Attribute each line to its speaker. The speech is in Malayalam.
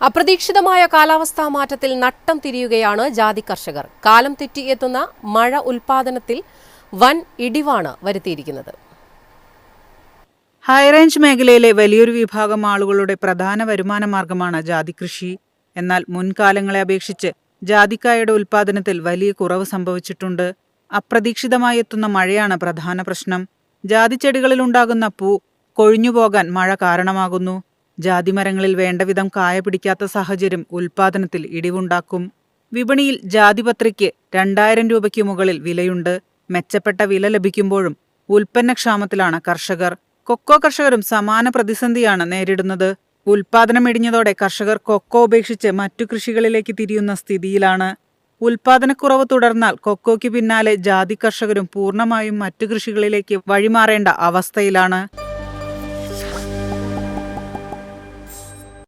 Speaker 1: അപ്രതീക്ഷിതമായ കാലാവസ്ഥാ മാറ്റത്തിൽ നട്ടം തിരിയുകയാണ് ജാതി കർഷകർ. കാലം തെറ്റി എത്തുന്ന മഴ ഉൽപാദനത്തിൽ വൻ ഇടിവാണ് വരുത്തിയിരിക്കുന്നത്.
Speaker 2: ഹൈറേഞ്ച് മേഖലയിലെ വലിയൊരു വിഭാഗം ആളുകളുടെ പ്രധാന വരുമാന മാർഗമാണ് ജാതി കൃഷി. എന്നാൽ മുൻകാലങ്ങളെ അപേക്ഷിച്ച് ജാതിക്കായുടെ ഉൽപാദനത്തിൽ വലിയ കുറവ് സംഭവിച്ചിട്ടുണ്ട്. അപ്രതീക്ഷിതമായി എത്തുന്ന മഴയാണ് പ്രധാന പ്രശ്നം. ജാതിച്ചെടികളിലുണ്ടാകുന്ന പൂ കൊഴിഞ്ഞുപോകാൻ മഴ കാരണമാകുന്നു. ജാതിമരങ്ങളിൽ വേണ്ടവിധം കായ പിടിക്കാത്ത സാഹചര്യം ഉൽപാദനത്തിൽ ഇടിവുണ്ടാക്കും. വിപണിയിൽ ജാതിപത്രിക്ക് 2000 രൂപയ്ക്ക് മുകളിൽ വിലയുണ്ട്. മെച്ചപ്പെട്ട വില ലഭിക്കുമ്പോഴും ഉൽപ്പന്നക്ഷാമത്തിലാണ് കർഷകർ. കൊക്കോ കർഷകരും സമാന പ്രതിസന്ധിയാണ് നേരിടുന്നത്. ഉൽപാദനം ഇടിഞ്ഞതോടെ കർഷകർ കൊക്കോ ഉപേക്ഷിച്ച് മറ്റു കൃഷികളിലേക്ക് തിരിയുന്ന സ്ഥിതിയിലാണ്. ഉൽപാദനക്കുറവ് തുടർന്നാൽ കൊക്കോയ്ക്ക് പിന്നാലെ ജാതി കർഷകരും പൂർണ്ണമായും മറ്റു കൃഷികളിലേക്ക് വഴിമാറേണ്ട അവസ്ഥയിലാണ്.